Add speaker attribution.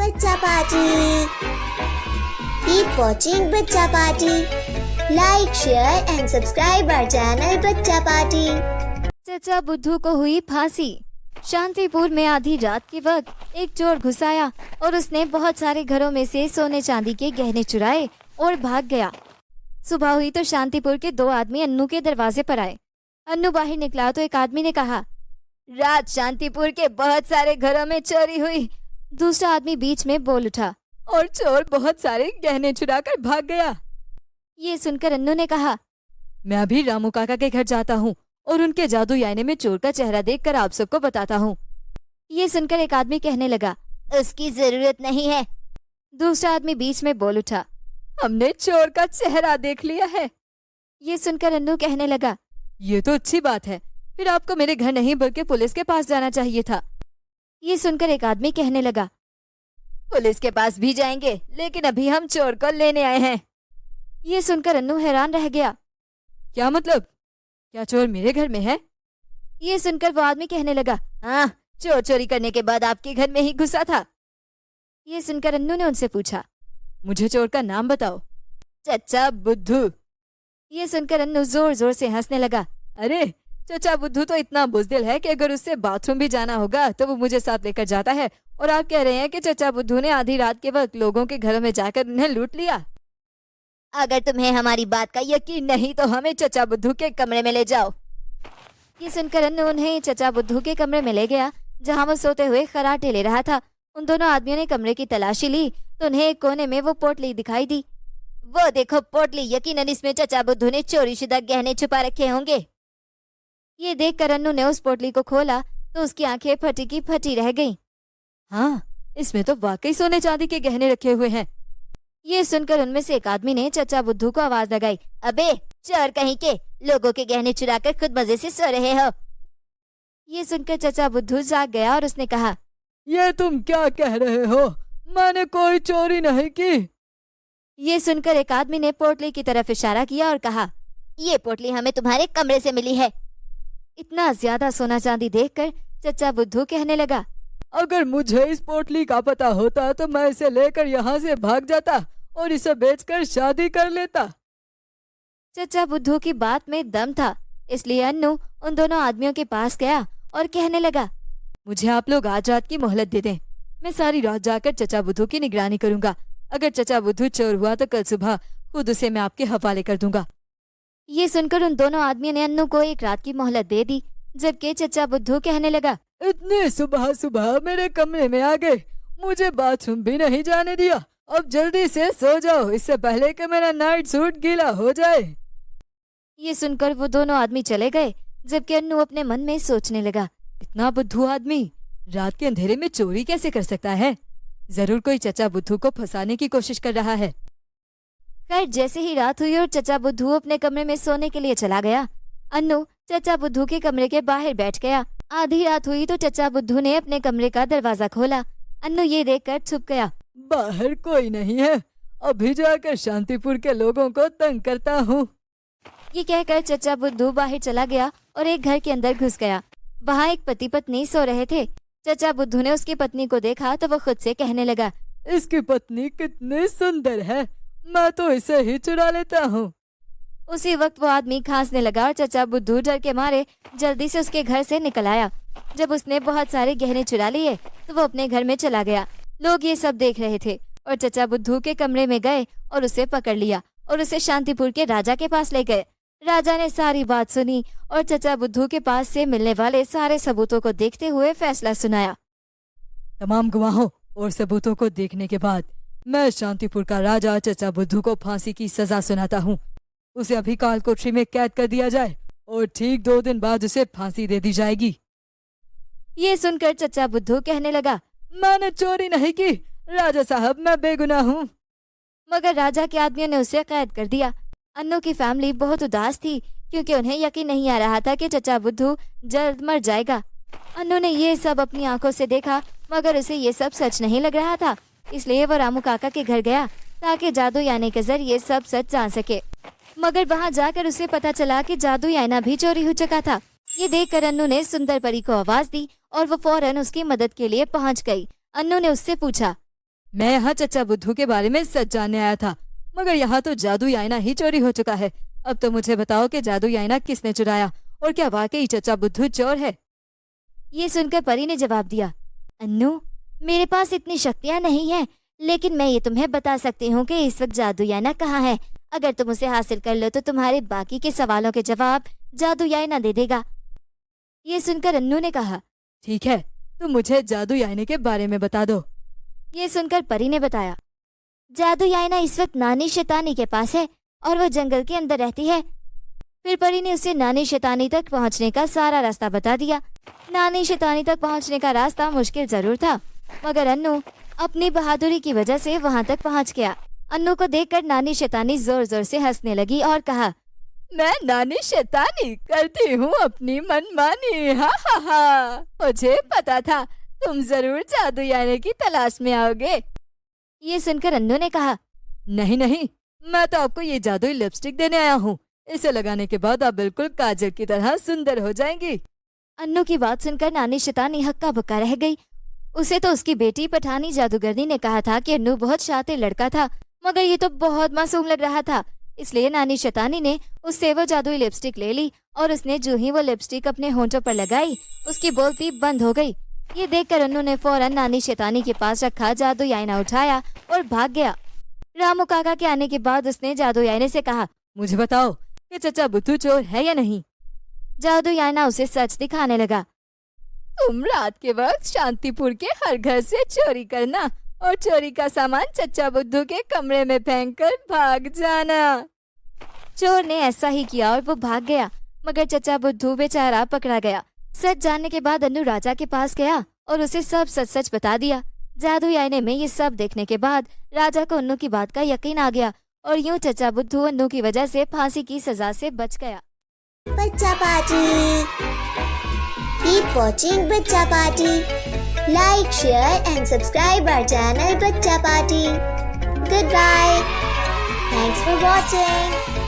Speaker 1: बच्चा party. Keep watching बच्चा party. Like, share and subscribe our channel बच्चा party.
Speaker 2: चचा बुद्धू को हुई फांसी। शांतिपुर में आधी रात के वक्त एक चोर घुस आया और उसने बहुत सारे घरों में से सोने चांदी के गहने चुराए और भाग गया। सुबह हुई तो शांतिपुर के दो आदमी अन्नू के दरवाजे पर आए। अन्नू बाहर निकला तो एक आदमी ने कहा, रात शांतिपुर के बहुत सारे घरों में चोरी हुई। दूसरा आदमी बीच में बोल उठा, और चोर बहुत सारे गहने चुरा कर भाग गया। ये सुनकर अन्नू ने कहा, मैं अभी रामू काका के घर जाता हूँ और उनके जादू आईने में चोर का चेहरा देखकर आप सबको बताता हूँ। ये सुनकर एक आदमी कहने लगा, उसकी जरूरत नहीं है। दूसरा आदमी बीच में बोल उठा, हमने चोर का चेहरा देख लिया है। ये सुनकर अन्नू कहने लगा, ये तो अच्छी बात है, फिर आपको मेरे घर नहीं बल्कि पुलिस के पास जाना चाहिए था। ये सुनकर एक आदमी कहने लगा, पुलिस के पास भी जाएंगे, लेकिन अभी हम चोर को लेने आए हैं। ये सुनकर अन्नू हैरान रह गया, क्या मतलब, क्या चोर मेरे घर में है? ये सुनकर वो आदमी कहने लगा, हाँ, चोर चोरी करने के बाद आपके घर में ही घुसा था। ये सुनकर अन्नू ने उनसे पूछा, मुझे चोर का नाम बताओ। चचा बुद्धू। ये सुनकर अन्नू जोर जोर से हंसने लगा, अरे चचा बुद्धू तो इतना बुज़दिल है कि अगर उससे बाथरूम भी जाना होगा तो वो मुझे साथ लेकर जाता है, और आप कह रहे हैं कि चचा बुद्धू ने आधी रात के वक्त लोगों के घरों में जाकर उन्हें लूट लिया। अगर तुम्हें हमारी बात का यकीन नहीं तो हमें चचा बुद्धू के कमरे में ले जाओ। ये सुनकर अन्नू उन्हें चचा बुद्धू के कमरे में ले गया, जहाँ वो सोते हुए खराटे ले रहा था। उन दोनों आदमियों ने कमरे की तलाशी ली तो उन्हें एक कोने में वो पोटली दिखाई दी। वो देखो पोटली, यकीनन इसमें चचा बुद्धू ने चोरीशुदा गहने छुपा रखे होंगे। ये देखकर अन्नू ने उस पोटली को खोला तो उसकी आंखें फटी की फटी रह गईं। हाँ, इसमें तो वाकई सोने चांदी के गहने रखे हुए हैं। ये सुनकर उनमें से एक आदमी ने चचा बुद्धू को आवाज लगाई, अबे चोर कहीं के, लोगों के गहने चुराकर खुद मजे से सो रहे हो। ये सुनकर चचा बुद्धू जाग गया और उसने कहा, ये तुम क्या कह रहे हो, मैंने कोई चोरी नहीं की। ये सुनकर एक आदमी ने पोटली की तरफ इशारा किया और कहा, ये पोटली हमें तुम्हारे कमरे से मिली है। इतना ज्यादा सोना चांदी देखकर चचा बुद्धू कहने लगा, अगर मुझे इस पोटली का पता होता तो मैं इसे लेकर यहाँ से भाग जाता और इसे बेचकर शादी कर लेता। चचा बुद्धू की बात में दम था, इसलिए अन्नू उन दोनों आदमियों के पास गया और कहने लगा, मुझे आप लोग आज रात की मोहलत दे दें, मैं सारी रात जाकर चचा बुद्धू की निगरानी करूंगा। अगर चचा बुद्धू चोर हुआ तो कल सुबह खुद उसे मैं आपके हवाले कर दूंगा। ये सुनकर उन दोनों आदमियों ने अन्नू को एक रात की मोहलत दे दी, जबकि चचा बुद्धू कहने लगा, इतने सुबह सुबह मेरे कमरे में आ गए, मुझे बाथरूम भी नहीं जाने दिया। अब जल्दी से सो जाओ, इससे पहले कि मेरा नाइट सूट गीला हो जाए। ये सुनकर वो दोनों आदमी चले गए, जबकि अन्नू अपने मन में सोचने लगा, इतना बुद्धू आदमी रात के अंधेरे में चोरी कैसे कर सकता है? जरूर कोई चचा बुद्धू को फंसाने की कोशिश कर रहा है। खैर, जैसे ही रात हुई और चचा बुद्धू अपने कमरे में सोने के लिए चला गया, अन्नू चचा बुद्धू के कमरे के बाहर बैठ गया। आधी रात हुई तो चचा बुद्धू ने अपने कमरे का दरवाजा खोला। अन्नू ये देखकर छुप गया, बाहर कोई नहीं है, अभी जाकर शांतिपुर के लोगों को तंग करता हूँ। ये कहकर चचा बुद्धू बाहर चला गया और एक घर के अंदर घुस गया। वहाँ एक पति पत्नी सो रहे थे। चचा बुद्धू ने उसकी पत्नी को देखा तो वो खुद से कहने लगा, इसकी पत्नी कितनी सुंदर है, मैं तो इसे ही चुरा लेता हूँ। उसी वक्त वो आदमी खांसने लगा और चचा बुद्धू डर के मारे जल्दी से उसके घर से निकल आया। जब उसने बहुत सारे गहने चुरा लिए तो वो अपने घर में चला गया। लोग ये सब देख रहे थे और चचा बुद्धू के कमरे में गए और उसे पकड़ लिया और उसे शांतिपुर के राजा के पास ले गए। राजा ने सारी बात सुनी और चचा बुद्धू के पास से मिलने वाले सारे सबूतों को देखते हुए फैसला सुनाया। तमाम गवाहों और सबूतों को देखने के बाद मैं शांतिपुर का राजा चचा बुद्धू को फांसी की सजा सुनाता हूँ। उसे अभी काल कोठरी में कैद कर दिया जाए और ठीक 2 दिन बाद उसे फांसी दे दी जाएगी। ये सुनकर चचा बुद्धू कहने लगा, मैंने चोरी नहीं की, राजा साहब मैं बेगुनाह हूँ। मगर राजा के आदमियों ने उसे कैद कर दिया। अन्नू की फैमिली बहुत उदास थी क्योंकि उन्हें यकीन नहीं आ रहा था कि चचा बुद्धू जल्द मर जाएगा। अन्नू ने ये सब अपनी आंखों से देखा, मगर उसे ये सब सच नहीं लग रहा था, इसलिए वो रामू काका के घर गया ताकि जादू आईने के जरिए सब सच जान सके। मगर वहाँ जाकर उसे पता चला कि जादू आईना भी चोरी हो चुका था। ये देखकर अन्नू ने सुंदर परी को आवाज दी और वो फौरन उसकी मदद के लिए पहुँच गई। अन्नू ने उससे पूछा, मैं यहाँ चचा बुद्धू के बारे में सच जानने आया था, मगर यहाँ तो जादुई आईना ही चोरी हो चुका है। अब तो मुझे बताओ कि जादुई आईना किसने चुराया और क्या वाकई चचा बुद्धू चोर है। ये सुनकर परी ने जवाब दिया, अन्नू, मेरे पास इतनी शक्तियाँ नहीं हैं, लेकिन मैं ये तुम्हें बता सकती हूँ कि इस वक्त जादुई आईना कहाँ है। अगर तुम उसे हासिल कर लो तो तुम्हारे बाकी के सवालों के जवाब जादुई आईना दे देगा। ये सुनकर अन्नू ने कहा, ठीक है, तुम मुझे जादुई आईने के बारे में बता दो। ये सुनकर परी ने बताया, जादुई आईना इस वक्त नानी शैतानी के पास है और वो जंगल के अंदर रहती है। फिर परी ने उसे नानी शैतानी तक पहुंचने का सारा रास्ता बता दिया। नानी शैतानी तक पहुंचने का रास्ता मुश्किल जरूर था, मगर अन्नू अपनी बहादुरी की वजह से वहां तक पहुंच गया। अन्नू को देखकर नानी शैतानी जोर जोर से हंसने लगी और कहा, मैं नानी शैतानी करती हूँ अपनी मनमानी, हा हा हा। मुझे पता था तुम जरूर जादुई आईने की तलाश में आओगे। ये सुनकर अन्नू ने कहा, नहीं नहीं, मैं तो आपको ये जादुई लिपस्टिक देने आया हूँ। इसे लगाने के बाद आप बिल्कुल काजल की तरह सुंदर हो जाएंगी। अन्नू की बात सुनकर नानी शैतानी हक्का बक्का रह गई। उसे तो उसकी बेटी पठानी जादूगरनी ने कहा था कि अन्नू बहुत शातिर लड़का था, मगर ये तो बहुत मासूम लग रहा था। इसलिए नानी शैतानी ने उससे वो जादुई लिपस्टिक ले ली और उसने जो ही वो लिपस्टिक अपने होंठों पर लगाई, उसकी बोलती बंद हो गई। ये देखकर अन्नू ने फौरन नानी शैतानी के पास रखा जादुई आईना उठाया और भाग गया। रामू काका के आने के बाद उसने जादुई आईने से कहा, मुझे बताओ कि चचा बुद्धू चोर है या नहीं। जादुई आईना उसे सच दिखाने लगा। तुम रात के वक्त शांतिपुर के हर घर से चोरी करना और चोरी का सामान चचा बुद्धू के कमरे में फेंककर भाग जाना। चोर ने ऐसा ही किया और वो भाग गया, मगर चचा बुद्धू बेचारा पकड़ा गया। सच जानने के बाद अन्नू राजा के पास गया और उसे सब सच सच बता दिया। जादुई आईने में ये सब देखने के बाद राजा को अन्नू की बात का यकीन आ गया और यूं चचा बुद्धू अन्नू की वजह से फांसी की सजा से बच गया।
Speaker 1: बच्चा party. Keep watching Bachcha Party. Like, share and subscribe our channel Bachcha Party. Goodbye. Thanks for watching.